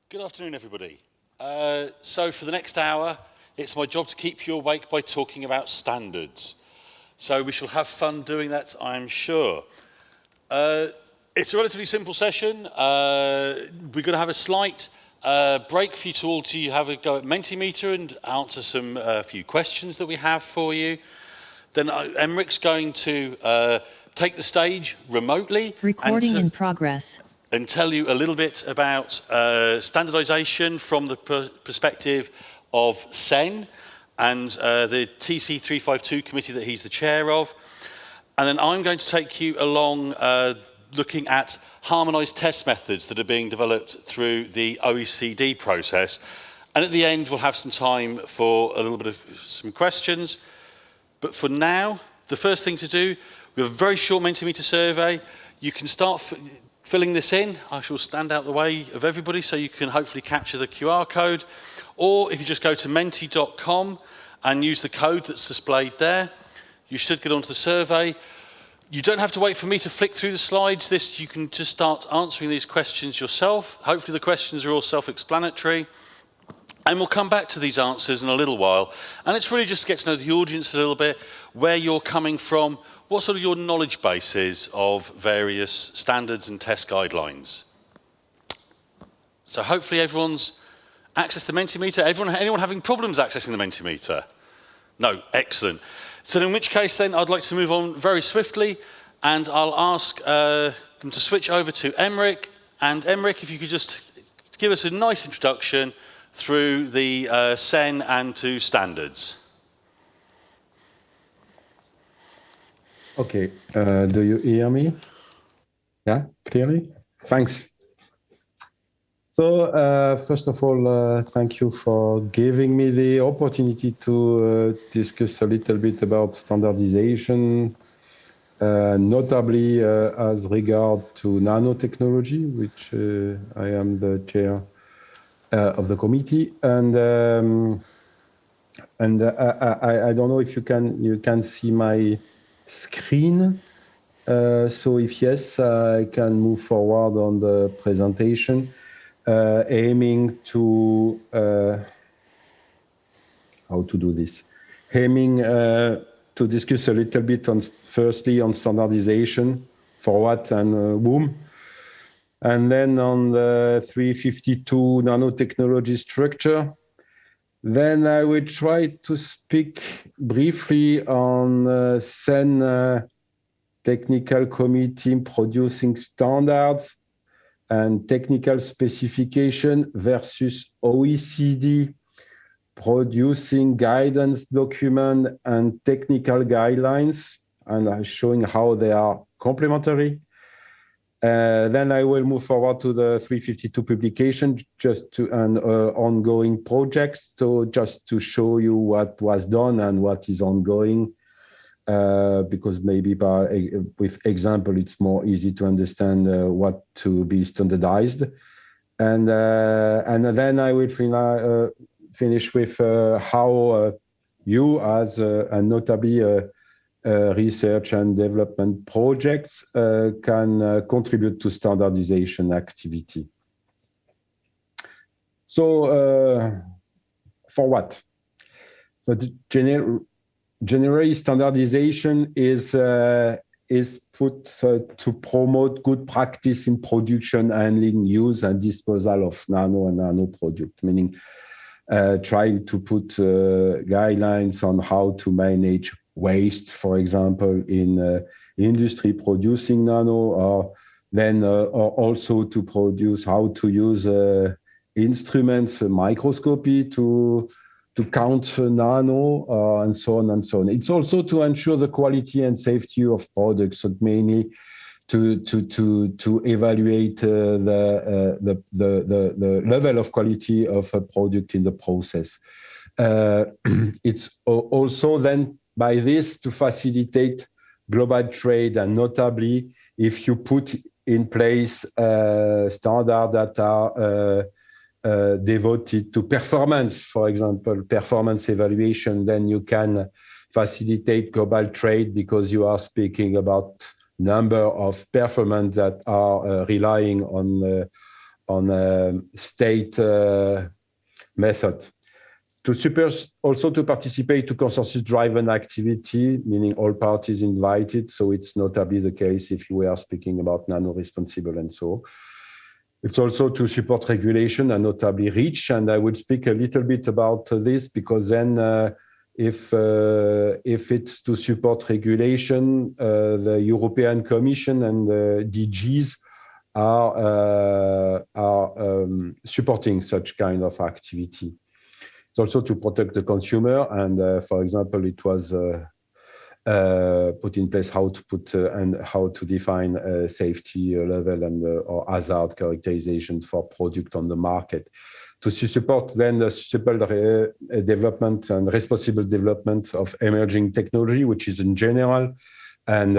Good afternoon, everybody. So for the next hour, it's my job to keep you awake by talking about standards. So we shall have fun doing that, I'm sure. It's a relatively simple session. We're going to have a slight break for you to all to have a go at Mentimeter and answer some few questions that we have for you. Then Emmeric's going to take the stage remotely. Recording in progress. And tell you a little bit about standardization from the perspective of CEN and the TC352 committee that he's the chair of. And then I'm going to take you along looking at harmonized test methods that are being developed through the OECD process. And at the end, we'll have some time for a little bit of some questions. But for now, the first thing to do, we have a very short Mentimeter survey. You can start filling this in. I shall stand out the way of everybody so you can hopefully capture the QR code. Or if you just go to menti.com and use the code that's displayed there, you should get onto the survey. You don't have to wait for me to flick through the slides. You can just start answering these questions yourself. Hopefully the questions are all self-explanatory. And we'll come back to these answers in a little while. And it's really just to get to know the audience a little bit, where you're coming from, what sort of your knowledge base is of various standards and test guidelines. So hopefully everyone's accessed the Mentimeter. Anyone having problems accessing the Mentimeter? No, excellent. So in which case then I'd like to move on very swiftly and I'll ask them to switch over to Emmeric. And Emmeric, if you could just give us a nice introduction through the CEN and to standards. Okay, do you hear me? Yeah, clearly? Thanks. So, first of all, thank you for giving me the opportunity to discuss a little bit about standardization, notably as regard to nanotechnology, which I am the chair of the committee. And I don't know if you can see my screen. So if yes, I can move forward on the presentation, aiming to how to do this, aiming to discuss a little bit on firstly on standardization, for what and whom, and then on the 352 nanotechnology structure. Then I will try to speak briefly on CEN technical committee producing standards and technical specification versus OECD producing guidance document and technical guidelines, and showing how they are complementary. Then I will move forward to the 352 publication, just to ongoing projects, so just to show you what was done and what is ongoing, because maybe with example it's more easy to understand what to be standardized, and then I will finish with how you as and notably research and development projects can contribute to standardization activity. So for what? So generally standardization is put to promote good practice in production, handling, use and disposal of nano and nano product, meaning trying to put guidelines on how to manage waste, for example, in industry producing nano, or then or also to produce how to use instruments, microscopy to count nano, and so on and so on. It's also to ensure the quality and safety of products, so mainly to evaluate the level of quality of a product in the process. It's also then by this to facilitate global trade, and notably if you put in place standards that are devoted to performance, for example, performance evaluation, then you can facilitate global trade because you are speaking about number of performance that are relying on on a state method. Also to participate to consensus-driven activity, meaning all parties invited. So it's notably the case if we are speaking about nano-responsible and so. It's also to support regulation and notably REACH. And I will speak a little bit about this because then if it's to support regulation, the European Commission and the DGs are supporting such kind of activity. It's also to protect the consumer. And for example, it was put in place how to put and how to define a safety level and or hazard characterization for product on the market. To support then the sustainable development and responsible development of emerging technology, which is in general. And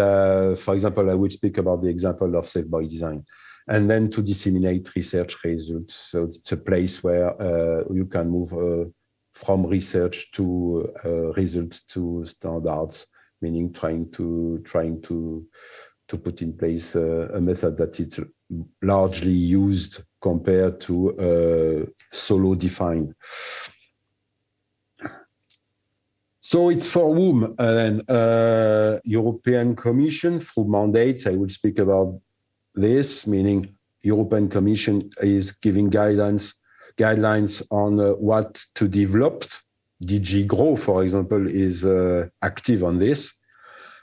for example, I will speak about the example of Safe by Design. And then to disseminate research results. So it's a place where you can move from research to results to standards, meaning trying to put in place a method that is largely used compared to solo defined. So it's for whom? Then European Commission through mandates. I will speak about this, meaning European Commission is giving guidelines on what to develop. DG GROW, for example, is active on this,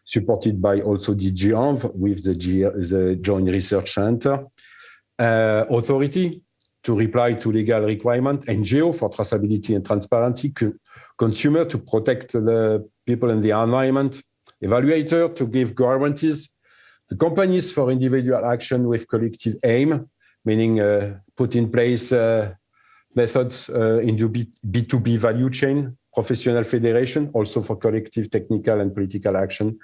supported by also DG ENV with the Joint Research Center. Authority to reply to legal requirement, NGO for traceability and transparency, consumer to protect the people and the environment, evaluator to give guarantees, the companies for individual action with collective aim, meaning put in place methods into B2B value chain, professional federation, also for collective technical and political action.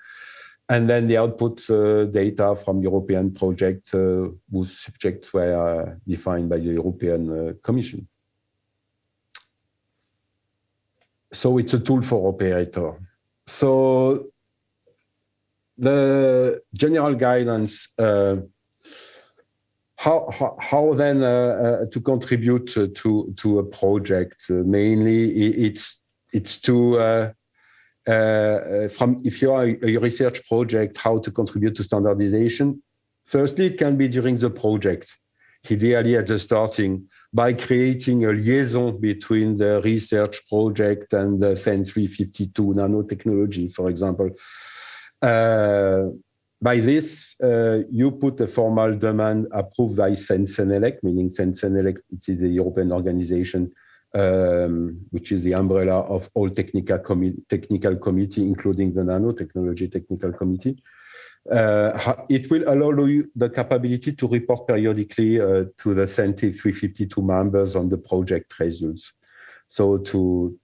And then the output data from European projects whose subjects were defined by the European Commission. So it's a tool for operator. So the general guidance, how then to contribute to a project? Mainly, it's to from if you are a research project, how to contribute to standardization. Firstly, it can be during the project, ideally at the starting, by creating a liaison between the research project and the SEN 352 nanotechnology, for example. By this, you put a formal demand approved by SEN-CENELEC, meaning SEN-CENELEC, it is a European organization, which is the umbrella of all technical committee, including the Nanotechnology Technical Committee. It will allow you the capability to report periodically to the SEN 352 members on the project results. So to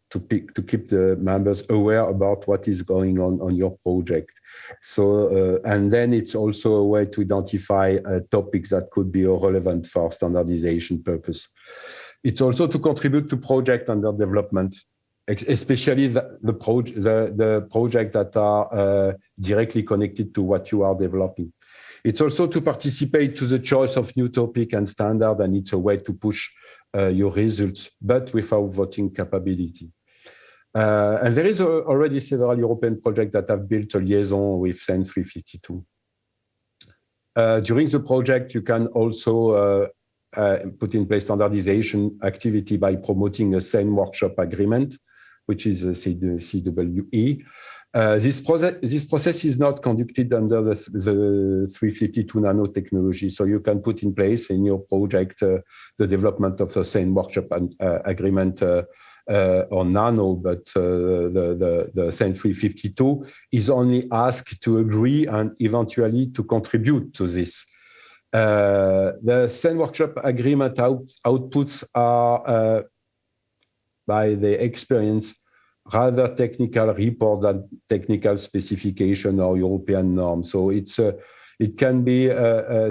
keep the members aware about what is going on your project. So and then it's also a way to identify topics that could be relevant for standardization purpose. It's also to contribute to project under development, especially the project that are directly connected to what you are developing. It's also to participate to the choice of new topic and standard, and it's a way to push your results, but without voting capability. And there is already several European projects that have built a liaison with SEN 352. During the project, you can also put in place standardization activity by promoting a SEN workshop agreement, which is a CWE. This process is not conducted under the 352 nanotechnology, so you can put in place in your project the development of a SEN workshop agreement on nano, but the SEN 352 is only asked to agree and eventually to contribute to this. The SEN workshop agreement outputs are, by the experience, rather technical report than technical specification or European norm. So it can be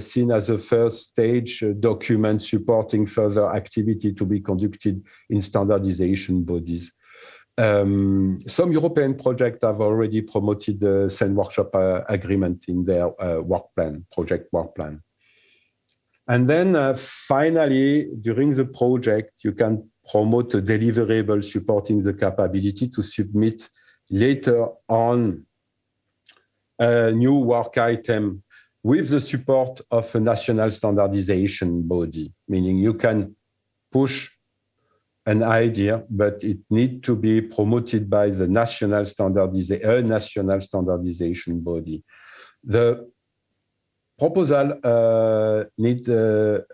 seen as a first stage document supporting further activity to be conducted in standardization bodies. Some European projects have already promoted the SEN workshop agreement in their project work plan. And then finally, during the project, you can promote a deliverable supporting the capability to submit later on a new work item with the support of a national standardization body, meaning you can push an idea, but it needs to be promoted by the national standardization body. The proposal needs a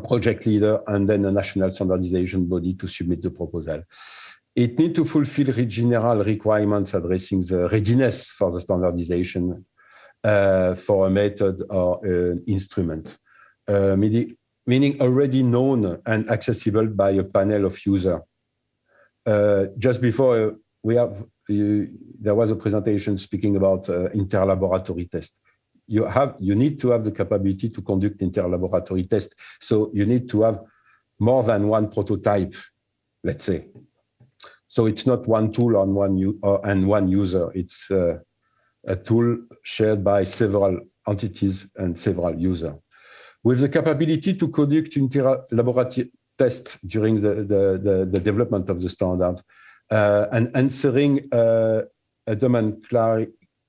project leader and then a national standardization body to submit the proposal. It needs to fulfill general requirements addressing the readiness for the standardization for a method or an instrument, meaning already known and accessible by a panel of users. Just before there was a presentation speaking about interlaboratory tests. You need to have the capability to conduct interlaboratory tests. So you need to have more than one prototype, let's say. So it's not one tool on one user. It's a tool shared by several entities and several users. With the capability to conduct interlaboratory tests during the development of the standard and answering a domain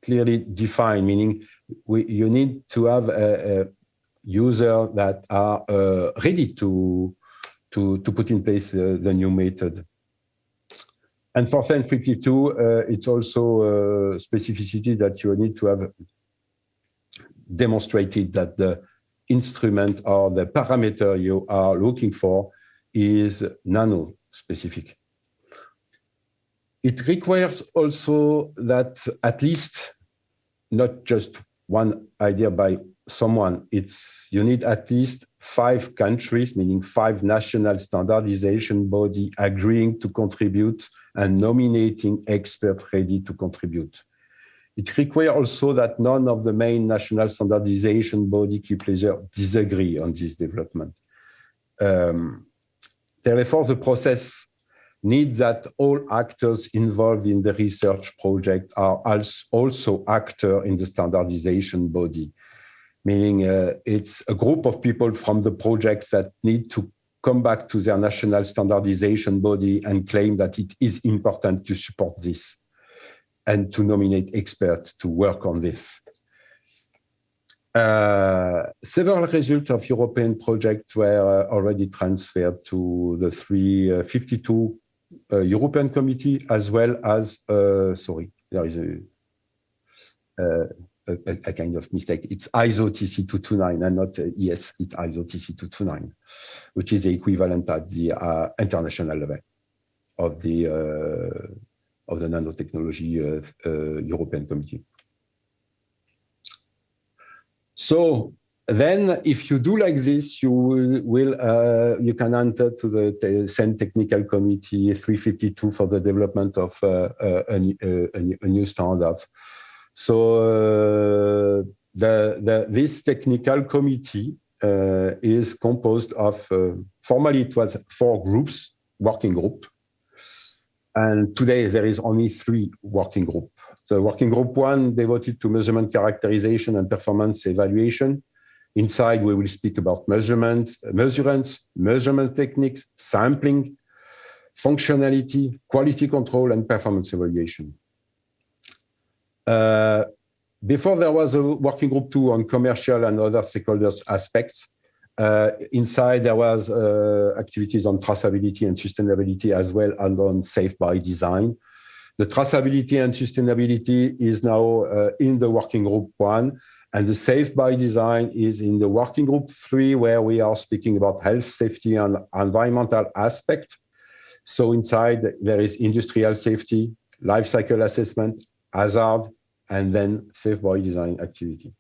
clearly defined, meaning you need to have a user that are ready to put in place the new method. And for SEN 52, it's also a specificity that you need to have demonstrated that the instrument or the parameter you are looking for is nano-specific. It requires also that at least not just one idea by someone, you need at least 5 countries, meaning 5 national standardization body agreeing to contribute and nominating experts ready to contribute. It requires also that none of the main national standardization body key players disagree on this development. Therefore, the process needs that all actors involved in the research project are also actors in the standardization body, meaning it's a group of people from the projects that need to come back to their national standardization body and claim that it is important to support this and to nominate experts to work on this. Several results of European projects were already transferred to the 352 European Committee, as well as, sorry, there is a kind of mistake. It's ISO TC 229 and not ES, it's ISO TC 229, which is the equivalent at the international level of the nanotechnology European Committee. So then if you do like this, you can enter to the SEN Technical Committee 352 for the development of a new standard. So this technical committee is composed of, formally it was 4 groups, working group. And today there is only 3 working groups. So working group 1 devoted to measurement characterization and performance evaluation. Inside we will speak about measurements, measurement techniques, sampling, functionality, quality control, and performance evaluation. Before there was a working group 2 on commercial and other stakeholders aspects. Inside there was activities on traceability and sustainability as well, and on safe by design. The traceability and sustainability is now in the working group 1, and the safe by design is in the working group 3, where we are speaking about health, safety, and environmental aspect. So inside there is industrial safety, life cycle assessment, hazard, and then safe by design activity.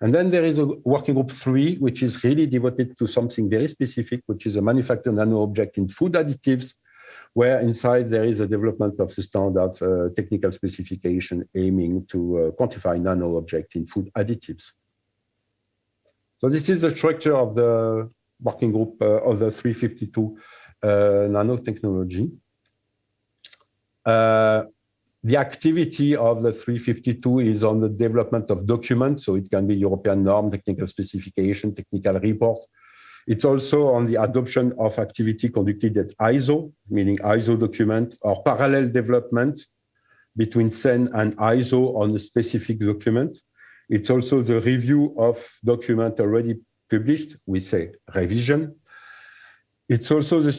And then there is a working group 3, which is really devoted to something very specific, which is a manufactured nano object in food additives, where inside there is a development of the standards technical specification aiming to quantify nano object in food additives. So this is the structure of the working group of the 352 nanotechnology. the activity of the 352 is on the development of documents, so it can be European norm, technical specification, technical report. It's also on the adoption of activity conducted at ISO, meaning ISO document, or parallel development between CEN and ISO on a specific document. It's also the review of document already published, we say revision. It's also the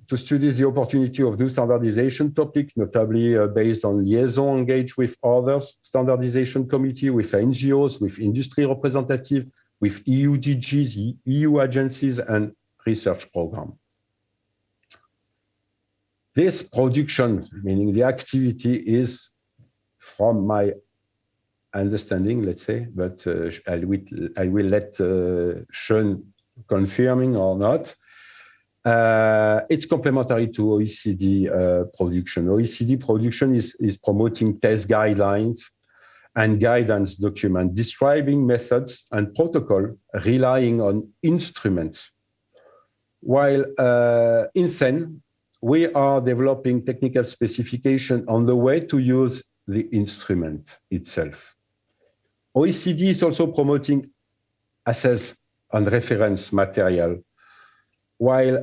to study the opportunity of new standardization topics, notably based on liaison engaged with others, standardization committee, with NGOs, with industry representatives, with EU DGs, EU agencies, and research program. This production, meaning the activity, is, from my understanding, let's say, but I will let Sean confirming or not. It's complementary to OECD production. OECD production is promoting test guidelines and guidance document describing methods and protocol relying on instruments. While in CEN, we are developing technical specification on the way to use the instrument itself. OECD is also promoting assess and reference material, while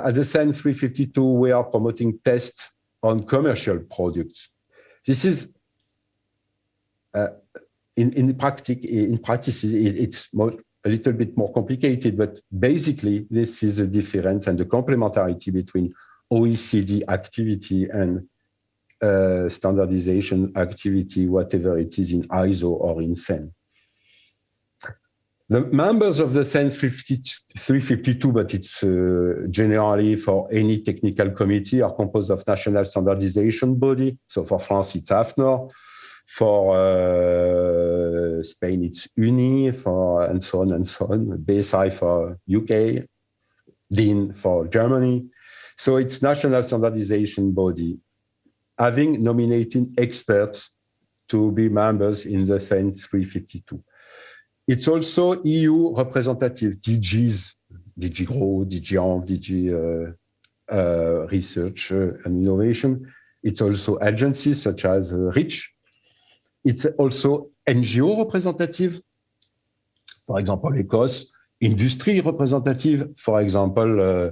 at the CEN 352, we are promoting tests on commercial products. This is, in practice, it's a little bit more complicated, but basically, this is a difference and the complementarity between OECD activity and standardization activity, whatever it is in ISO or in CEN. The members of the CEN 352, but it's generally for any technical committee, are composed of national standardization body. So for France, it's AFNOR. For Spain, it's UNI, and so on and so on. BSI for UK, DIN for Germany. So it's national standardization body, having nominated experts to be members in the CEN 352. It's also EU representative, DGs, DG GROW, DG ENV, DG Research and Innovation. It's also agencies such as REACH. It's also NGO representative, for example, ECOS, industry representative, for example,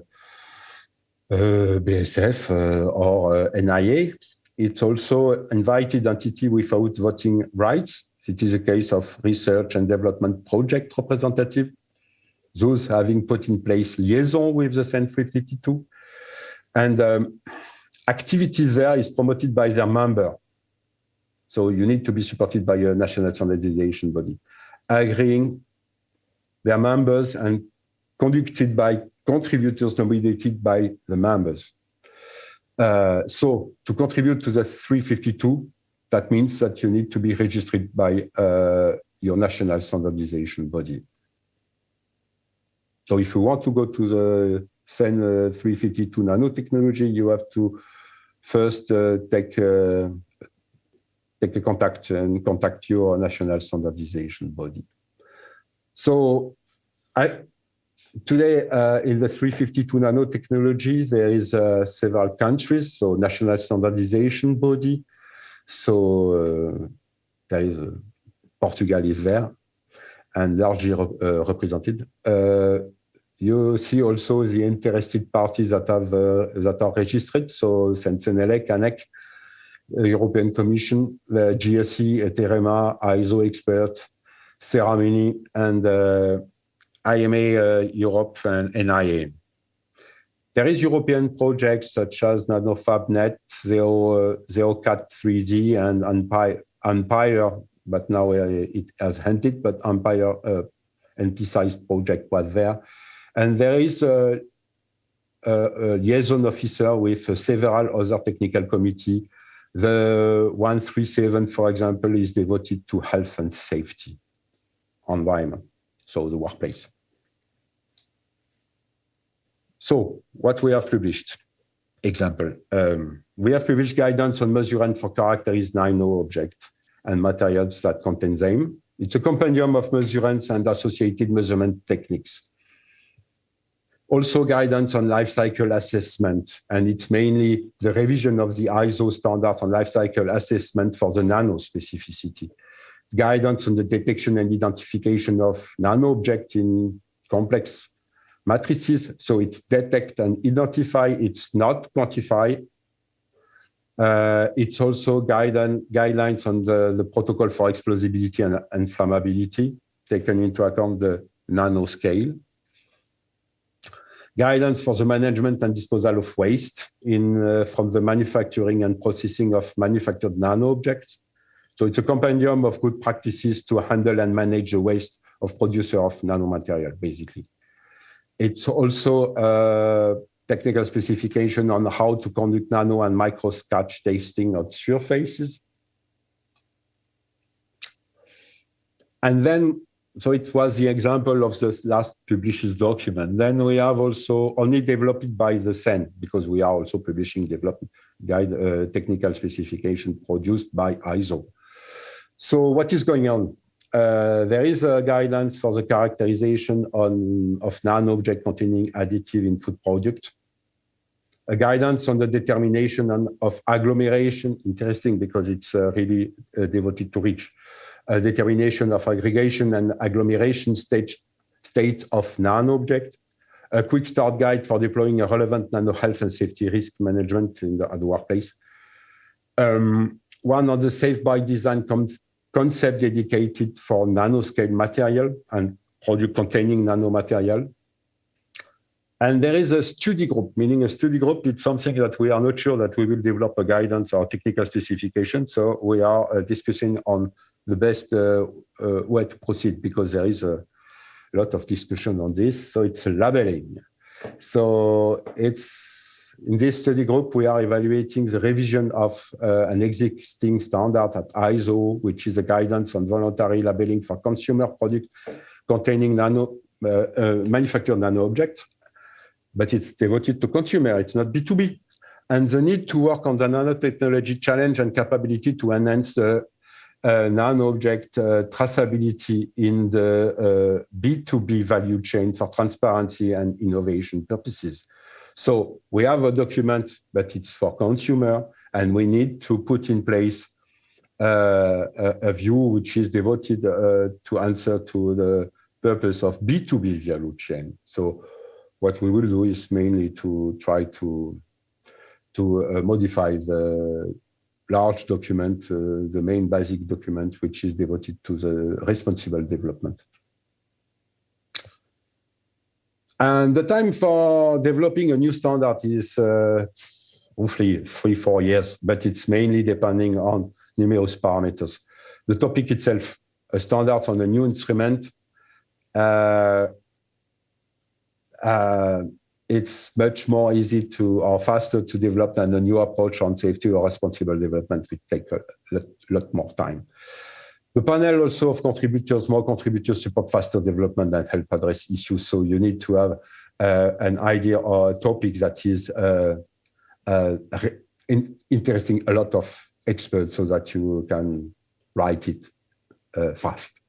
BSF or NIA. It's also invited entity without voting rights. It is a case of research and development project representative, those having put in place liaison with the CEN 352. And activity there is promoted by their member. So you need to be supported by a national standardization body, agreeing their members and conducted by contributors nominated by the members. So to contribute to the 352, that means that you need to be registered by your national standardization body. So if you want to go to the CEN 352 nanotechnology, you have to first take a contact and contact your national standardization body. So today in the 352 nanotechnology, there is several countries, so national standardization body. So there is Portugal is there and largely represented. You see also the interested parties that have that are registered. So CENELEC, ANEC, European Commission, the GSE, ETEREMA, ISO expert, Ceramuni, and IMA Europe and NIA. There is European projects such as NanoFabNet, ZeroCat 3D, and Empire, but now it has ended, but Empire NP-sized project was there. And there is a liaison officer with several other technical committees. The 137, for example, is devoted to health and safety, environment, so the workplace. So what we have published, example, we have published guidance on measurement for characterize 9O objects and materials that contain them. It's a compendium of measurements and associated measurement techniques. Also guidance on life cycle assessment, and it's mainly the revision of the ISO standard on life cycle assessment for the nano specificity. Guidance on the detection and identification of nano objects in complex matrices. So it's detect and identify, it's not quantify. It's also guidelines on the protocol for explosibility and flammability, taken into account the nanoscale. Guidance for the management and disposal of waste from the manufacturing and processing of manufactured nano objects. So it's a compendium of good practices to handle and manage the waste of producer of nanomaterial, basically. It's also a technical specification on how to conduct nano and micro scratch testing on surfaces. And then, so it was the example of the last published document. Then we have also only developed by the CEN, because we are also publishing development guide, technical specification produced by ISO. So what is going on? There is a guidance for the characterization of nano-object containing additive in food products. A guidance on the determination of agglomeration, interesting because it's really devoted to reach. A determination of aggregation and agglomeration state of nano-object. A quick start guide for deploying a relevant nano health and safety risk management at the workplace. One of the safe by design concept dedicated for nanoscale material and product containing nanomaterial. And there is a study group, meaning a study group, it's something that we are not sure that we will develop a guidance or technical specification. So we are discussing on the best way to proceed, because there is a lot of discussion on this. So it's a labeling. So it's in this study group, we are evaluating the revision of an existing standard at ISO, which is a guidance on voluntary labeling for consumer products containing manufactured nano objects. But it's devoted to consumer, it's not B2B. And the need to work on the nanotechnology challenge and capability to enhance the nano-object traceability in the B2B value chain for transparency and innovation purposes. So we have a document, but it's for consumer, and we need to put in place a view which is devoted to answer to the purpose of B2B value chain. So what we will do is mainly to try to modify the large document, the main basic document, which is devoted to the responsible development. And the time for developing a new standard is roughly 3-4 years, but it's mainly depending on numerous parameters. The topic itself, a standard on a new instrument, it's much more easy to or faster to develop than a new approach on safety or responsible development, which take a lot more time. The panel also of contributors, more contributors support faster development and help address issues. So you need to have an idea or a topic that is interesting a lot of experts so that you can write it fast.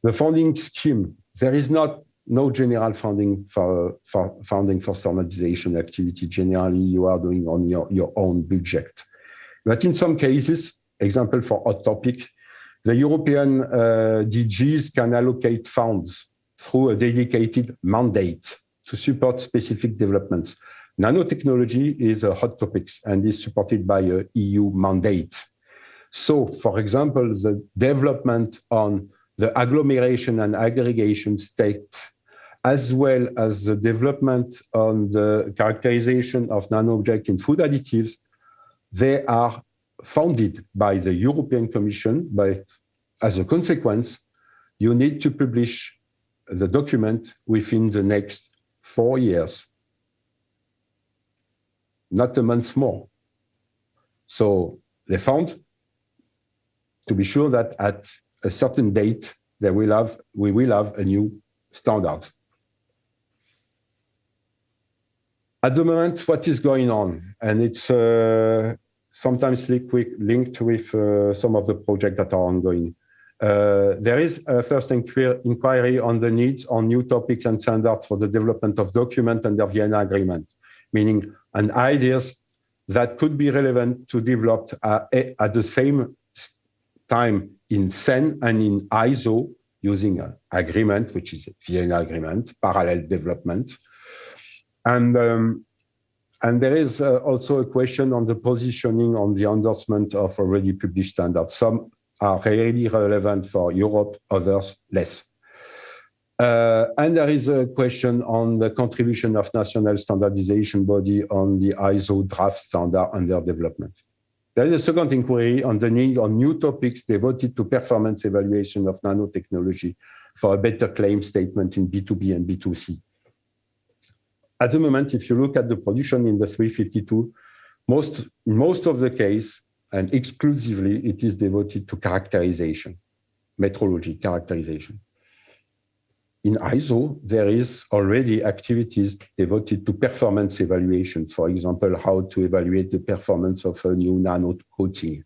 The funding scheme, there is no general funding for standardization activity. Generally, you are doing on your own budget. But in some cases, example for hot topic, the European DGs can allocate funds through a dedicated mandate to support specific developments. Nanotechnology is a hot topic and is supported by a EU mandate. So, for example, the development on the agglomeration and aggregation state, as well as the development on the characterization of nano-objects in food additives, they are funded by the European Commission, but as a consequence, you need to publish the document within the next 4 years, not a month more. So they found to be sure that at a certain date, we will have a new standard. At the moment, what is going on? And it's sometimes linked with some of the projects that are ongoing. There is a first inquiry on the needs on new topics and standards for the development of documents under Vienna Agreement, meaning and ideas that could be relevant to develop at the same time in CEN and in ISO using an agreement, which is a Vienna Agreement, parallel development. And there is also a question on the positioning on the endorsement of already published standards. Some are really relevant for Europe, others less. And there is a question on the contribution of national standardization body on the ISO draft standard under development. There is a second inquiry on the need on new topics devoted to performance evaluation of nanotechnology for a better claim statement in B2B and B2C. At the moment, if you look at the production in the 352, most of the case, and exclusively, it is devoted to characterization, metrology characterization. In ISO, there is already activities devoted to performance evaluation. For example, how to evaluate the performance of a new nano coating,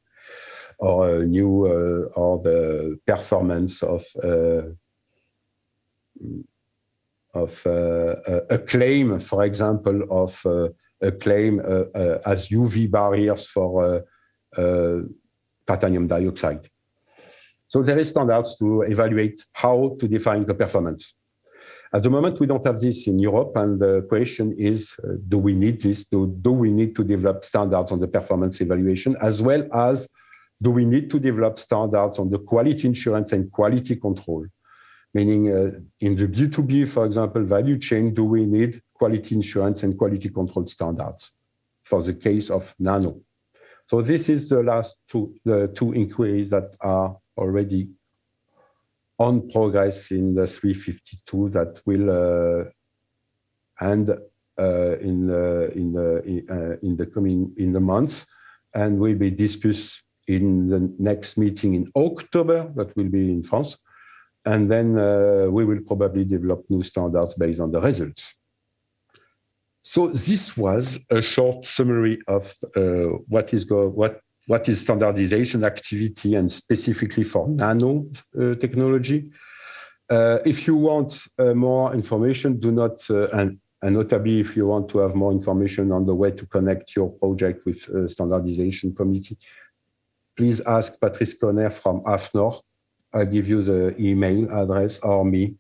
or the performance of a claim, for example, of a claim as UV barriers for titanium dioxide. So there is standards to evaluate how to define the performance. At the moment, we don't have this in Europe, and the question is, do we need this? Do we need to develop standards on the performance evaluation, as well as do we need to develop standards on the quality insurance and quality control? Meaning in the B2B, for example, value chain, do we need quality insurance and quality control standards for the case of nano? So this is the last two inquiries that are already on progress in the 352 that will end in the months, and will be discussed in the next meeting in October, that will be in France. And then we will probably develop new standards based on the results. So this was a short summary of what is standardization activity, and specifically for nano technology. If you want more information, do not, and notably if you want to have more information on the way to connect your project with standardization committee, please ask Patrice Conner from AFNOR. I'll give you the email address, or me,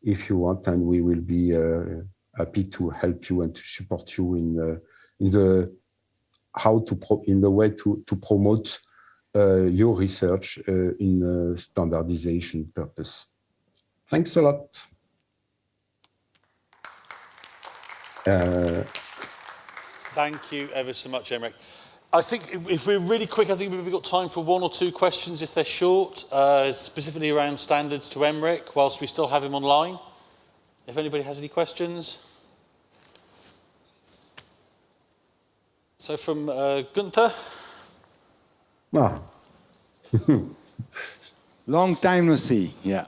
if you want, and we will be happy to help you and to support you in the way to promote your research in standardization purpose. Thanks a lot. Thank you ever so much, Aymeric. I think if we're really quick, I think we've got time for one or two questions if they're short, specifically around standards to Aymeric, whilst we still have him online. If anybody has any questions. So from Gunther. Ah. Long time no see, yeah.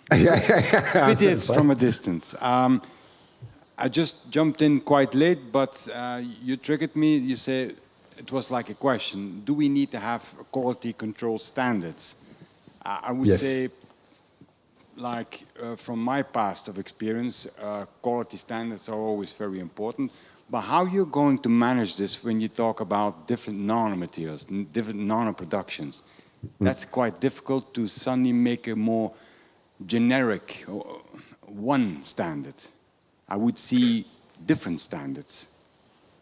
Pity it's from a distance. I just jumped in quite late, but you triggered me. You say it was like a question. Do we need to have quality control standards? I would say, like from my past of experience, quality standards are always very important. But how you're going to manage this when you talk about different nanomaterials, different nanoproductions? That's quite difficult to suddenly make a more generic one standard. I would see different standards.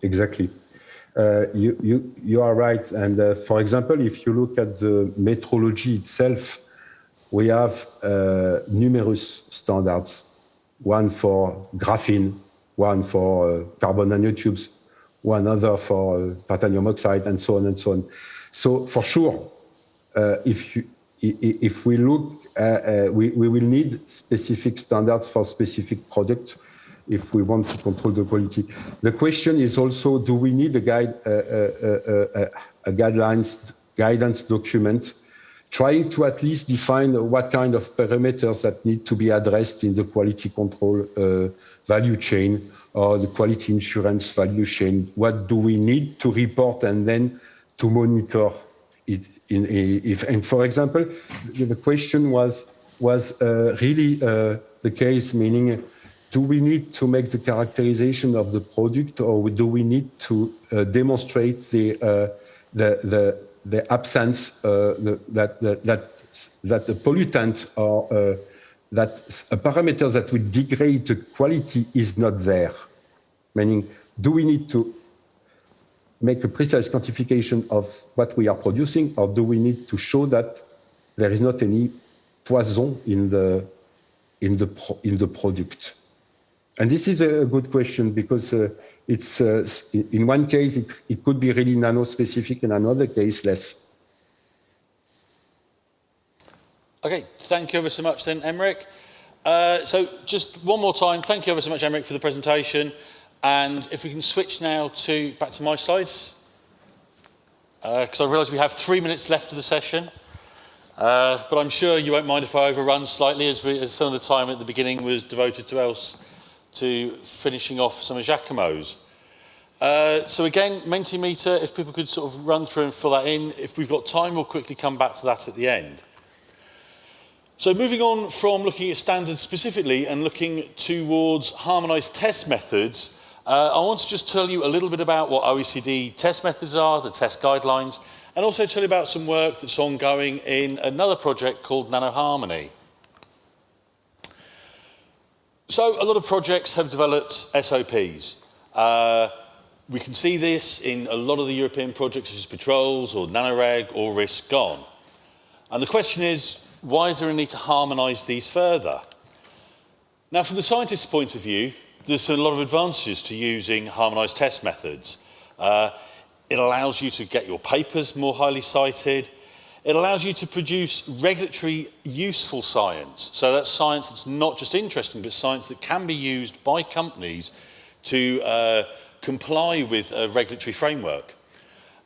Exactly. You are right. And for example, if you look at the metrology itself, we have numerous standards. One for graphene, one for carbon nanotubes, one other for titanium oxide, and so on and so on. So for sure, if we look, we will need specific standards for specific products if we want to control the quality. The question is also, do we need a guidance document trying to at least define what kind of parameters that need to be addressed in the quality control value chain or the quality insurance value chain? What do we need to report and then to monitor it And for example, the question was really the case, meaning, do we need to make the characterization of the product, or do we need to demonstrate the absence that the pollutant or that a parameter that would degrade the quality is not there? Meaning, do we need to make a precise quantification of what we are producing, or do we need to show that there is not any poison in the product? And this is a good question, because it's in one case it could be really nano-specific, in another case less. Okay, thank you ever so much then, Emmerich. So just one more time, thank you ever so much, Emmerich, for the presentation. And if we can switch now back to my slides, because I realise we have 3 minutes left of the session. But I'm sure you won't mind if I overrun slightly, as some of the time at the beginning was devoted to finishing off some of Giacomo's. So again, Mentimeter, if people could sort of run through and fill that in. If we've got time, we'll quickly come back to that at the end. So moving on from looking at standards specifically and looking towards harmonised test methods, I want to just tell you a little bit about what OECD test methods are, the test guidelines, and also tell you about some work that's ongoing in another project called NanoHarmony. So a lot of projects have developed SOPs. We can see this in a lot of the European projects, such as Patrols or NanoReg or RISC-GON. And the question is, why is there a need to harmonise these further? Now, from the scientist's point of view, there's a lot of advantages to using harmonised test methods. It allows you to get your papers more highly cited. It allows you to produce regulatory useful science. So that's science that's not just interesting, but science that can be used by companies to comply with a regulatory framework.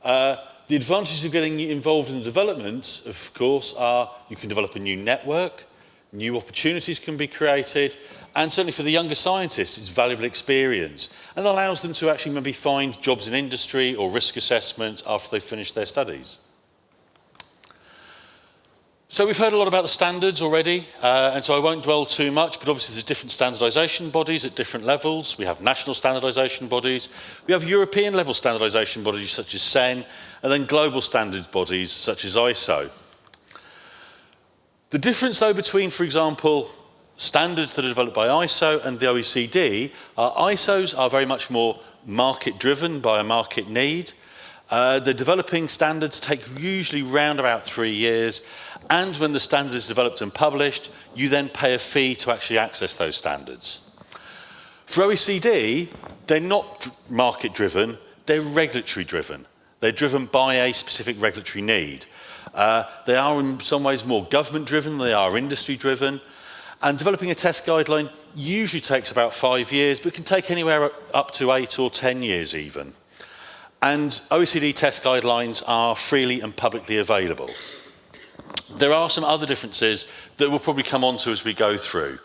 The advantages of getting involved in the development, of course, are you can develop a new network, new opportunities can be created, and certainly for the younger scientists, it's valuable experience and allows them to actually maybe find jobs in industry or risk assessment after they've finished their studies. So we've heard a lot about the standards already, and so I won't dwell too much, but obviously there's different standardisation bodies at different levels. We have national standardisation bodies, we have European level standardisation bodies such as CEN, and then global standards bodies such as ISO. The difference though between, for example, standards that are developed by ISO and the OECD are ISOs are very much more market driven by a market need. The developing standards take usually round about 3 years, and when the standard is developed and published, you then pay a fee to actually access those standards. For OECD, they're not market driven, they're regulatory driven. They're driven by a specific regulatory need. They are in some ways more government driven, they are industry driven, and developing a test guideline usually takes about 5 years, but can take anywhere up to 8 or 10 years even. And OECD test guidelines are freely and publicly available. There are some other differences that we'll probably come on to as we go through.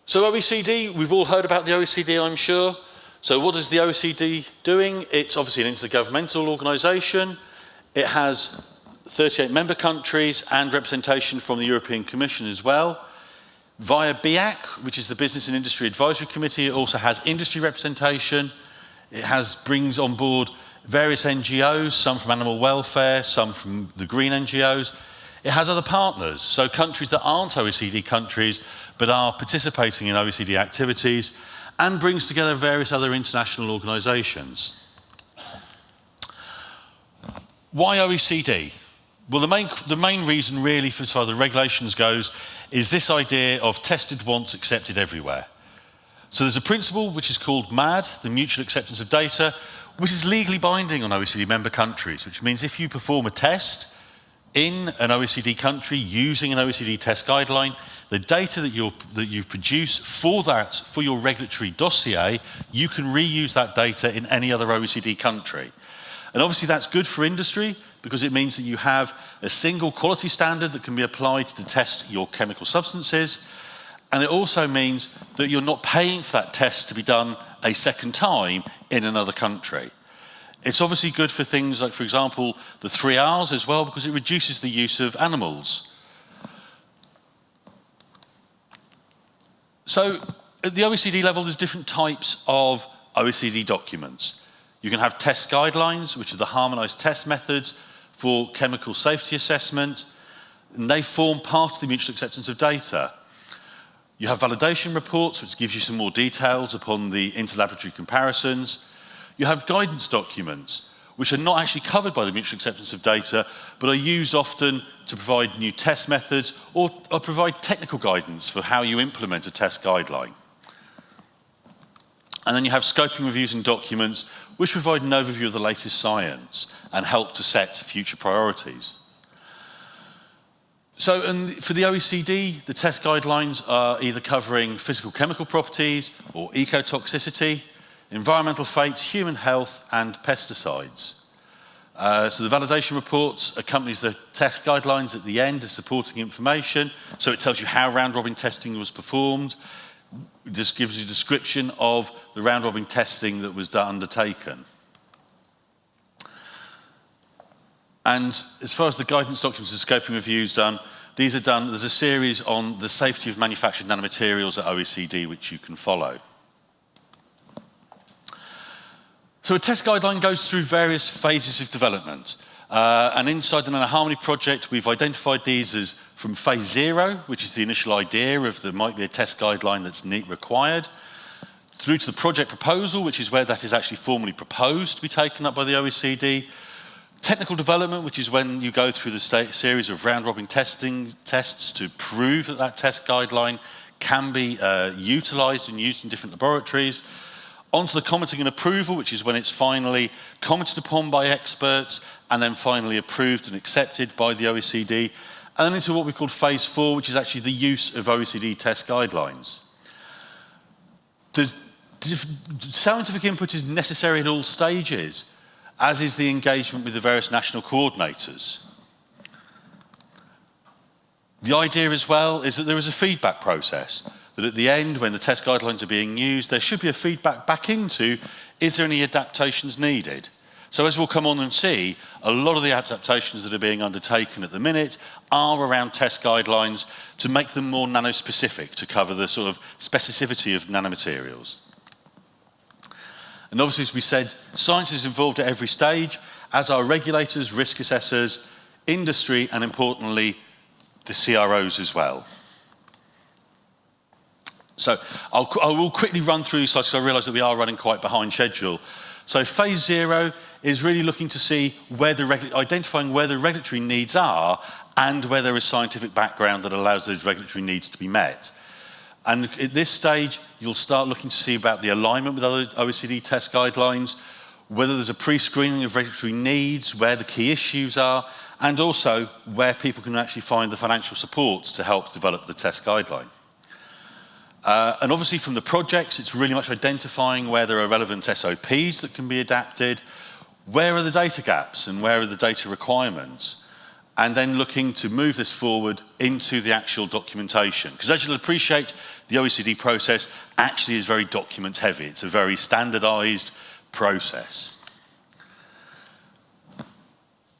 So OECD, we've all heard about the OECD, I'm sure. So what is the OECD doing? It's obviously an intergovernmental organisation. It has 38 member countries and representation from the European Commission as well. Via BIAC, which is the Business and Industry Advisory Committee, it also has industry representation. It brings on board various NGOs, some from animal welfare, some from the green NGOs. It has other partners, so countries that aren't OECD countries but are participating in OECD activities, and brings together various other international organisations. Why OECD? Well, the main reason really, as far as the regulations goes, is this idea of tested once, accepted everywhere. So there's a principle which is called MAD, the Mutual Acceptance of Data, which is legally binding on OECD member countries, which means if you perform a test in an OECD country using an OECD test guideline, the data that you produce for your regulatory dossier, you can reuse that data in any other OECD country. And obviously that's good for industry because it means that you have a single quality standard that can be applied to test your chemical substances. And it also means that you're not paying for that test to be done a second time in another country. It's obviously good for things like, for example, the 3 R's as well, because it reduces the use of animals. So at the OECD level, there's different types of OECD documents. You can have test guidelines, which are the harmonized test methods for chemical safety assessment, and they form part of the mutual acceptance of data. You have validation reports, which gives you some more details upon the interlaboratory comparisons. You have guidance documents, which are not actually covered by the mutual acceptance of data, but are used often to provide new test methods or provide technical guidance for how you implement a test guideline. And then you have scoping reviews and documents, which provide an overview of the latest science and help to set future priorities. So for the OECD, the test guidelines are either covering physical chemical properties or ecotoxicity, environmental fate, human health, and pesticides. So the validation reports accompanies the test guidelines at the end as supporting information. So it tells you how round-robin testing was performed. It just gives you a description of the round-robin testing that was undertaken. And as far as the guidance documents and scoping reviews done, these are done, there's a series on the safety of manufactured nanomaterials at OECD, which you can follow. So a test guideline goes through various phases of development. And inside the NanoHarmony project, we've identified these as from phase 0, which is the initial idea of there might be a test guideline that's required, through to the project proposal, which is where that is actually formally proposed to be taken up by the OECD. Technical development, which is when you go through the series of round-robin tests to prove that that test guideline can be utilised and used in different laboratories. Onto the commenting and approval, which is when it's finally commented upon by experts and then finally approved and accepted by the OECD. And then into what we call phase 4, which is actually the use of OECD test guidelines. Scientific input is necessary at all stages, as is the engagement with the various national coordinators. The idea as well is that there is a feedback process, that at the end, when the test guidelines are being used, there should be a feedback back into, is there any adaptations needed? So as we'll come on and see, a lot of the adaptations that are being undertaken at the minute are around test guidelines to make them more nanospecific, to cover the sort of specificity of nanomaterials. And obviously, as we said, science is involved at every stage, as are regulators, risk assessors, industry, and importantly, the CROs as well. So I will quickly run through these slides because I realise that we are running quite behind schedule. So phase 0 is really looking to see where identifying where the regulatory needs are and where there is scientific background that allows those regulatory needs to be met. And at this stage, you'll start looking to see about the alignment with other OECD test guidelines, whether there's a pre-screening of regulatory needs, where the key issues are, and also where people can actually find the financial support to help develop the test guideline. And obviously from the projects, it's really much identifying where there are relevant SOPs that can be adapted, where are the data gaps and where are the data requirements, and then looking to move this forward into the actual documentation. Because as you'll appreciate, the OECD process actually is very document heavy. It's a very standardized process.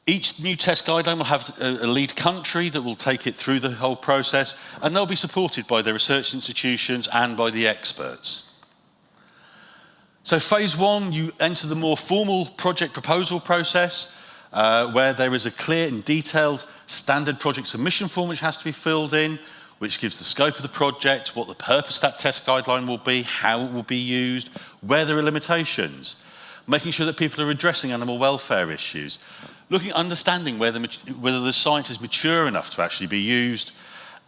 Each new test guideline will have a lead country that will take it through the whole process, and they'll be supported by the research institutions and by the experts. So phase 1, you enter the more formal project proposal process, where there is a clear and detailed standard project submission form which has to be filled in, which gives the scope of the project, what the purpose of that test guideline will be, how it will be used, where there are limitations, making sure that people are addressing animal welfare issues, understanding whether the science is mature enough to actually be used,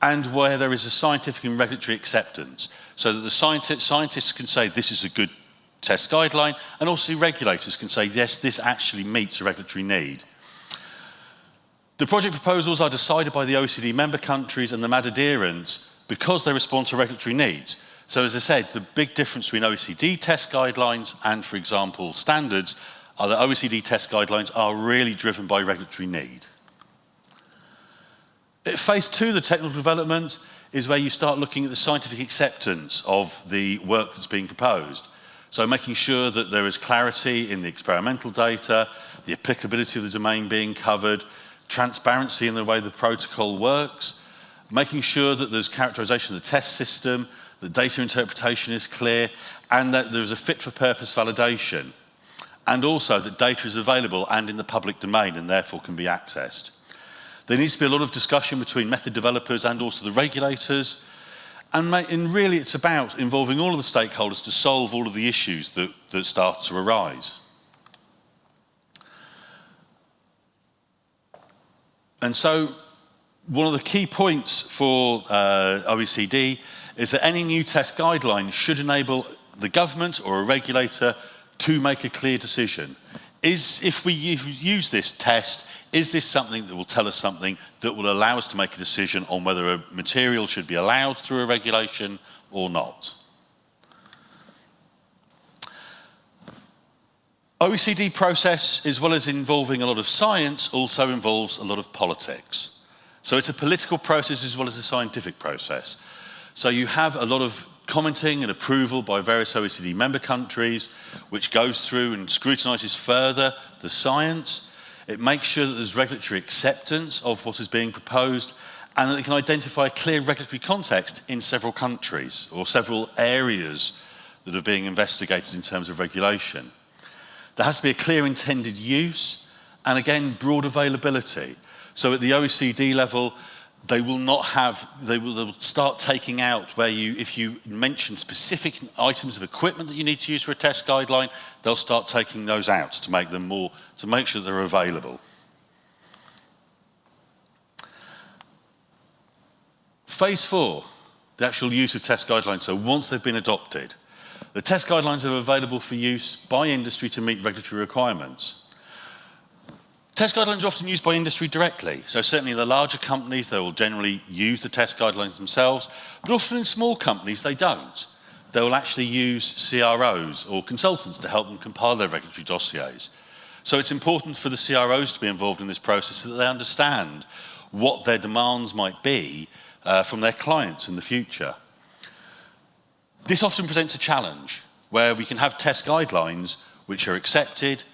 and where there is a scientific and regulatory acceptance, so that the scientists can say this is a good test guideline, and also regulators can say yes, this actually meets a regulatory need. The project proposals are decided by the OECD member countries and the MAD adherents because they respond to regulatory needs. So as I said, the big difference between OECD test guidelines and, for example, standards are that OECD test guidelines are really driven by regulatory need. At phase 2, the technical development, is where you start looking at the scientific acceptance of the work that's being proposed. So making sure that there is clarity in the experimental data, the applicability of the domain being covered, transparency in the way the protocol works, making sure that there's characterization of the test system, that data interpretation is clear, and that there's a fit-for-purpose validation, and also that data is available and in the public domain and therefore can be accessed. There needs to be a lot of discussion between method developers and also the regulators, and really it's about involving all of the stakeholders to solve all of the issues that start to arise. And so one of the key points for OECD is that any new test guideline should enable the government or a regulator to make a clear decision. If we use this test, is this something that will tell us something that will allow us to make a decision on whether a material should be allowed through a regulation or not? OECD process, as well as involving a lot of science, also involves a lot of politics. So it's a political process as well as a scientific process. So you have a lot of commenting and approval by various OECD member countries, which goes through and scrutinises further the science. It makes sure that there's regulatory acceptance of what is being proposed, and that it can identify a clear regulatory context in several countries or several areas that are being investigated in terms of regulation. There has to be a clear intended use and, again, broad availability. So at the OECD level, they will start taking out where if you mention specific items of equipment that you need to use for a test guideline, they'll start taking those out to make them to make sure they're available. Phase 4, the actual use of test guidelines. So once they've been adopted, the test guidelines are available for use by industry to meet regulatory requirements. Test guidelines are often used by industry directly. So certainly the larger companies, they will generally use the test guidelines themselves, but often in small companies, they don't. They will actually use CROs or consultants to help them compile their regulatory dossiers. So it's important for the CROs to be involved in this process so that they understand what their demands might be from their clients in the future. This often presents a challenge where we can have test guidelines which are accepted,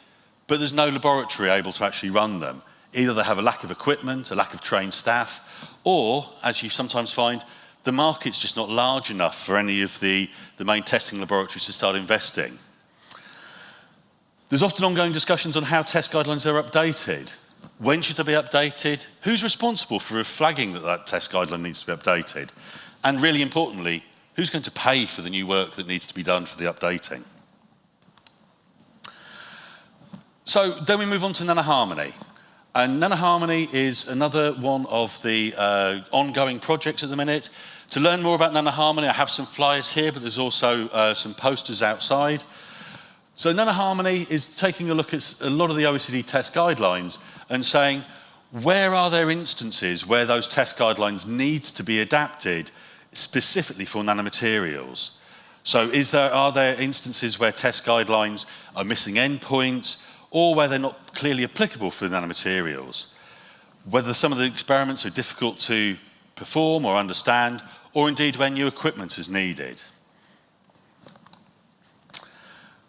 but there's no laboratory able to actually run them. Either they have a lack of equipment, a lack of trained staff, or, as you sometimes find, the market's just not large enough for any of the main testing laboratories to start investing. There's often ongoing discussions on how test guidelines are updated. When should they be updated? Who's responsible for flagging that test guideline needs to be updated? And really importantly, who's going to pay for the new work that needs to be done for the updating? So then we move on to NanoHarmony. And NanoHarmony is another one of the ongoing projects at the minute. To learn more about NanoHarmony, I have some flyers here, but there's also some posters outside. So NanoHarmony is taking a look at a lot of the OECD test guidelines and saying, where are there instances where those test guidelines need to be adapted specifically for nanomaterials? So are there instances where test guidelines are missing endpoints, or where they're not clearly applicable for nanomaterials? Whether some of the experiments are difficult to perform or understand, or indeed when new equipment is needed.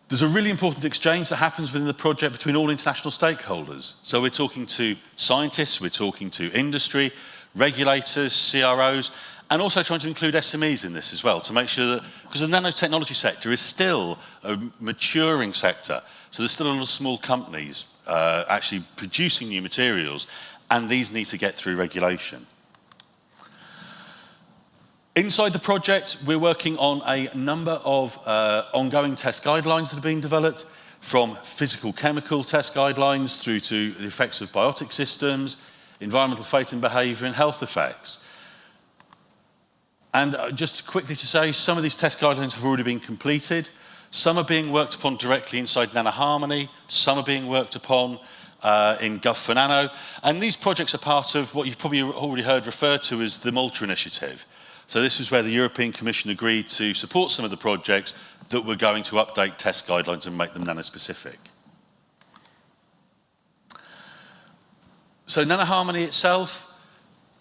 There's a really important exchange that happens within the project between all international stakeholders. So we're talking to scientists, we're talking to industry, regulators, CROs, and also trying to include SMEs in this as well, to make sure that, because the nanotechnology sector is still a maturing sector, so there's still a lot of small companies actually producing new materials, and these need to get through regulation. Inside the project, we're working on a number of ongoing test guidelines that are being developed, from physical chemical test guidelines through to the effects of biotic systems, environmental fate and behavior, and health effects. And just quickly to say, some of these test guidelines have already been completed. Some are being worked upon directly inside NanoHarmony. Some are being worked upon in Gov4Nano. And these projects are part of what you've probably already heard referred to as the Malta Initiative. So this is where the European Commission agreed to support some of the projects that were going to update test guidelines and make them nanospecific. So NanoHarmony itself,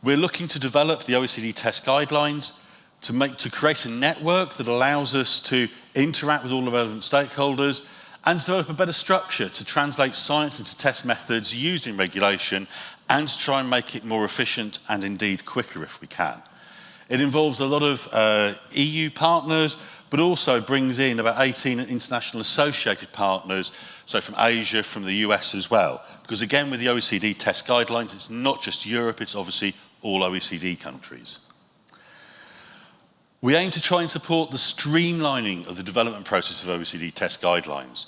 we're looking to develop the OECD test guidelines. to create a network that allows us to interact with all the relevant stakeholders and to develop a better structure to translate science into test methods used in regulation and to try and make it more efficient and indeed quicker if we can. It involves a lot of EU partners, but also brings in about 18 international associated partners, so from Asia, from the US as well. Because again, with the OECD test guidelines, it's not just Europe, it's obviously all OECD countries. We aim to try and support the streamlining of the development process of OECD test guidelines.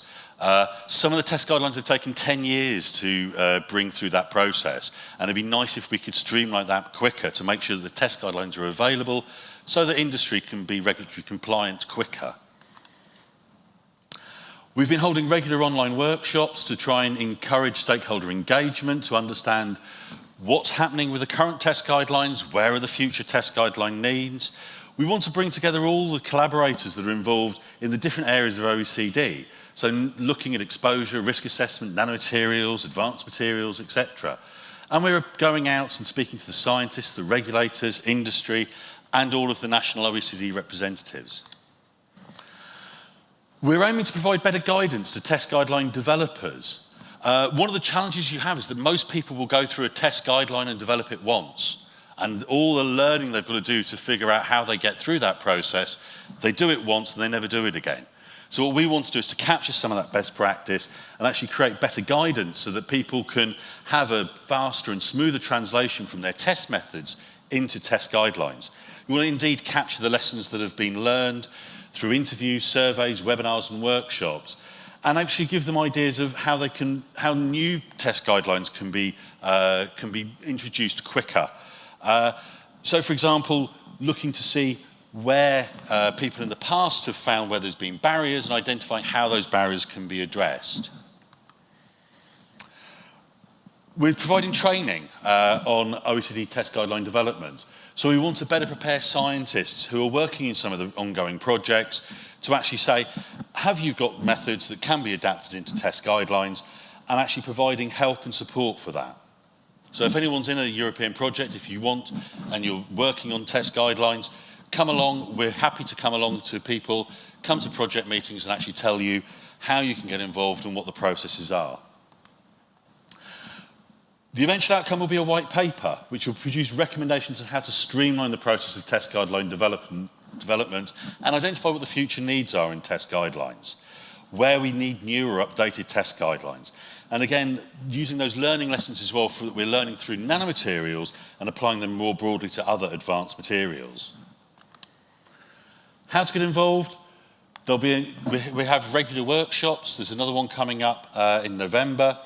Some of the test guidelines have taken 10 years to bring through that process, and it'd be nice if we could streamline that quicker to make sure that the test guidelines are available so that industry can be regulatory compliant quicker. We've been holding regular online workshops to try and encourage stakeholder engagement, to understand what's happening with the current test guidelines, where are the future test guideline needs. We want to bring together all the collaborators that are involved in the different areas of OECD. So looking at exposure, risk assessment, nanomaterials, advanced materials, etc. And we're going out and speaking to the scientists, the regulators, industry, and all of the national OECD representatives. We're aiming to provide better guidance to test guideline developers. One of the challenges you have is that most people will go through a test guideline and develop it once. And all the learning they've got to do to figure out how they get through that process, they do it once and they never do it again. So what we want to do is to capture some of that best practice and actually create better guidance so that people can have a faster and smoother translation from their test methods into test guidelines. We want to indeed capture the lessons that have been learned through interviews, surveys, webinars and workshops, and actually give them ideas of how new test guidelines can be introduced quicker. So for example, looking to see where people in the past have found where there's been barriers and identifying how those barriers can be addressed. We're providing training on OECD test guideline development. So we want to better prepare scientists who are working in some of the ongoing projects to actually say, have you got methods that can be adapted into test guidelines, and actually providing help and support for that. So if anyone's in a European project, if you want, and you're working on test guidelines, come along. We're happy to come along to people, come to project meetings and actually tell you how you can get involved and what the processes are. The eventual outcome will be a white paper, which will produce recommendations on how to streamline the process of test guideline development and identify what the future needs are in test guidelines, where we need newer updated test guidelines. And again, using those learning lessons as well that we're learning through nanomaterials and applying them more broadly to other advanced materials. How to get involved? We have regular workshops. There's another one coming up in November.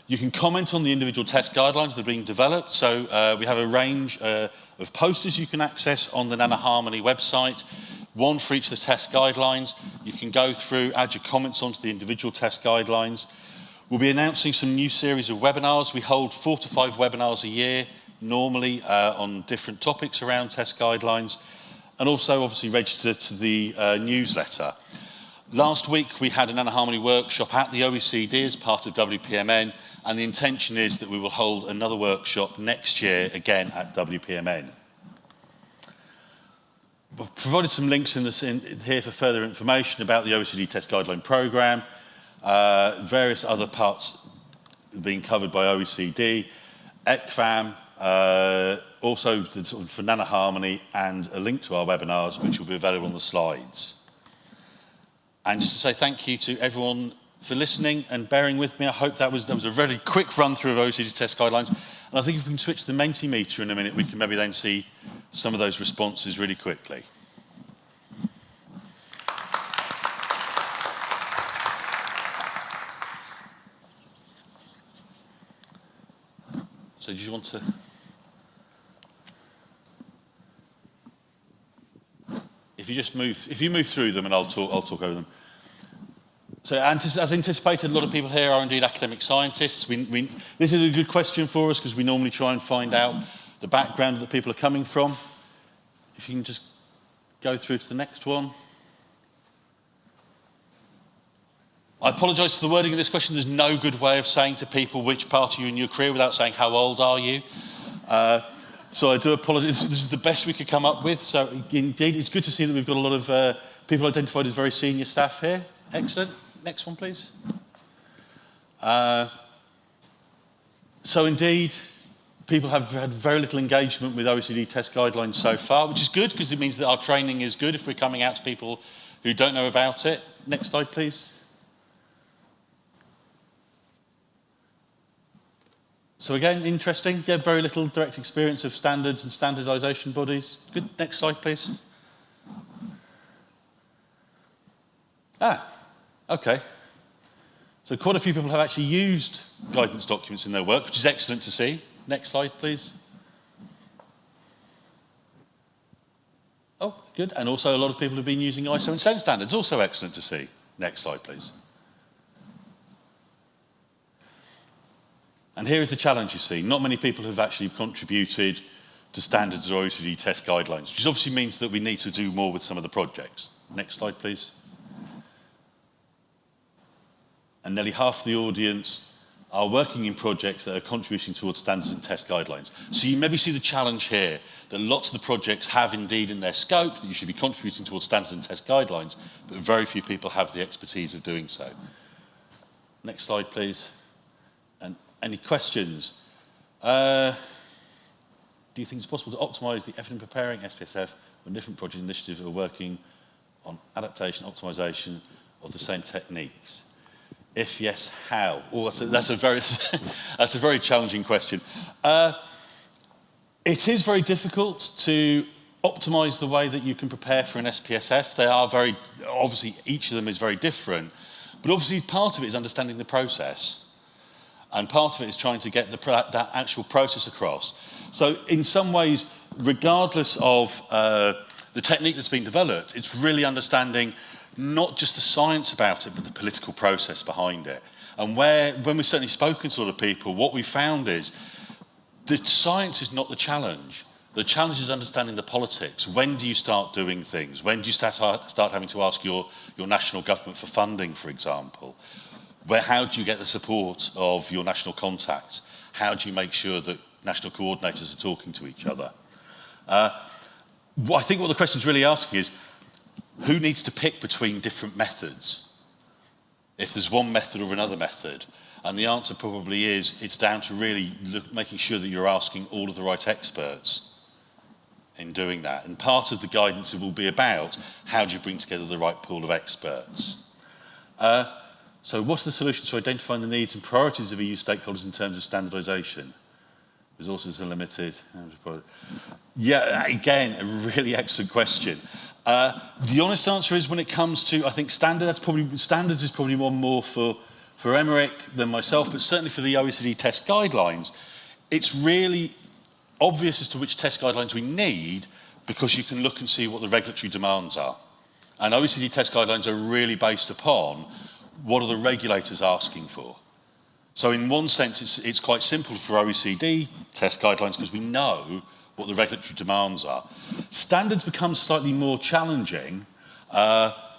You can comment on the individual test guidelines that are being developed. So we have a range of posters you can access on the NanoHarmony website, one for each of the test guidelines. You can go through, add your comments onto the individual test guidelines. We'll be announcing some new series of webinars. We hold 4 to 5 webinars a year, normally on different topics around test guidelines, and also obviously register to the newsletter. Last week we had an NanoHarmony workshop at the OECD as part of WPMN, and the intention is that we will hold another workshop next year again at WPMN. We've provided some links here for further information about the OECD Test Guideline Programme, various other parts being covered by OECD, ECFAM, also for NanoHarmony, and a link to our webinars, which will be available on the slides. And just to say thank you to everyone for listening and bearing with me. I hope that was a very quick run through of OECD test guidelines. And I think if we can switch to the Mentimeter in a minute, we can maybe then see some of those responses really quickly. So do you want to? If you move through them, and I'll talk over them. So as anticipated, a lot of people here are indeed academic scientists. This is a good question for us because we normally try and find out the background that people are coming from. If you can just go through to the next one. I apologise for the wording of this question. There's no good way of saying to people which part are you in your career without saying how old are you. So I do apologise. This is the best we could come up with. So indeed, it's good to see that we've got a lot of people identified as very senior staff here. Excellent. Next one, please. So indeed, people have had very little engagement with OECD test guidelines so far, which is good because it means that our training is good if we're coming out to people who don't know about it. Next slide, please. So again, interesting. Yeah, very little direct experience of standards and standardisation bodies. Good. Next slide, please. Okay. So quite a few people have actually used guidance documents in their work, which is excellent to see. Next slide, please. Oh, good. And also a lot of people have been using ISO and SEN standards, also excellent to see. Next slide, please. And here is the challenge, you see. Not many people have actually contributed to standards or OECD test guidelines, which obviously means that we need to do more with some of the projects. Next slide, please. And nearly half the audience are working in projects that are contributing towards standards and test guidelines. So you maybe see the challenge here, that lots of the projects have indeed in their scope that you should be contributing towards standards and test guidelines, but very few people have the expertise of doing so. Next slide, please. And any questions? Do you think it's possible to optimise the effort in preparing SPSF when different project initiatives are working on adaptation, optimisation of the same techniques? If yes, how? Oh, that's a very challenging question. It is very difficult to optimise the way that you can prepare for an SPSF. They are very, obviously each of them is very different, but obviously part of it is understanding the process. And part of it is trying to get that actual process across. So in some ways, regardless of the technique that's been developed, it's really understanding not just the science about it, but the political process behind it. And when we've certainly spoken to a lot of people, what we found is the science is not the challenge. The challenge is understanding the politics. When do you start doing things? When do you start having to ask your national government for funding, for example? How do you get the support of your national contacts? How do you make sure that national coordinators are talking to each other? I think what the question is really asking is, who needs to pick between different methods? If there's one method or another method? And the answer probably is, it's down to really making sure that you're asking all of the right experts in doing that. And part of the guidance will be about, how do you bring together the right pool of experts? So what's the solution to identifying the needs and priorities of EU stakeholders in terms of standardisation? Resources are limited. Yeah, again, a really excellent question. The honest answer is, when it comes to, I think, standards is probably one more for Emmerich than myself, but certainly for the OECD test guidelines, it's really obvious as to which test guidelines we need, because you can look and see what the regulatory demands are. And OECD test guidelines are really based upon what are the regulators asking for. So in one sense, it's quite simple for OECD test guidelines because we know what the regulatory demands are. Standards become slightly more challenging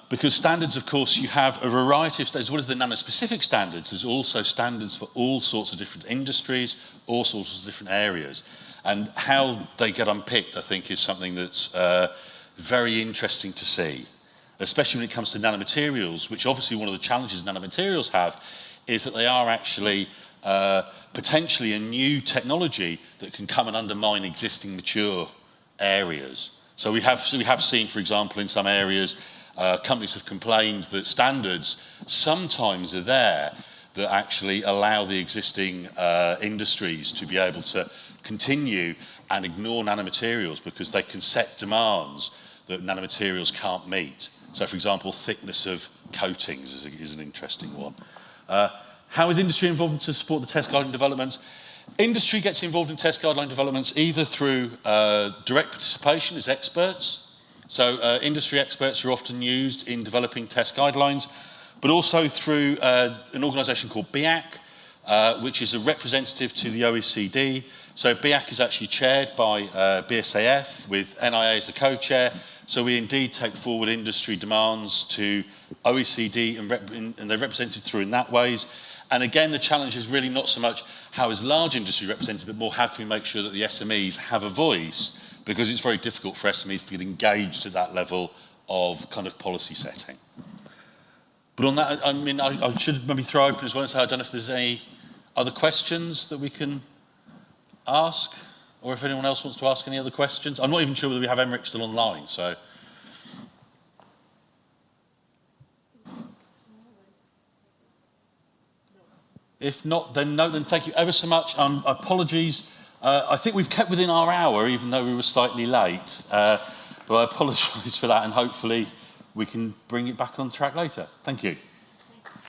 because standards, of course, you have a variety of standards. As well as the nano-specific standards, there's also standards for all sorts of different industries, all sorts of different areas. And how they get unpicked, I think, is something that's very interesting to see, especially when it comes to nanomaterials, which obviously one of the challenges nanomaterials have is that they are actually potentially a new technology that can come and undermine existing mature areas. So we have seen, for example, in some areas, companies have complained that standards sometimes are there that actually allow the existing industries to be able to continue and ignore nanomaterials because they can set demands that nanomaterials can't meet. So, for example, thickness of coatings is an interesting one. How is industry involved to support the test guideline developments? Industry gets involved in test guideline developments either through direct participation as experts. So industry experts are often used in developing test guidelines, but also through an organisation called BIAC, which is a representative to the OECD. So BIAC is actually chaired by BSAF with NIA as the co-chair. So we indeed take forward industry demands to OECD and they're represented through in that ways. And again, the challenge is really not so much how is large industry represented, but more how can we make sure that the SMEs have a voice, because it's very difficult for SMEs to get engaged at that level of kind of policy setting. But on that, I mean, I should maybe throw open as well and say, I don't know if there's any other questions that we can ask, or if anyone else wants to ask any other questions. I'm not even sure whether we have Emmerich still online, so. If not, then no, then thank you ever so much. Apologies. I think we've kept within our hour, even though we were slightly late. But I apologise for that, and hopefully we can bring it back on track later. Thank you.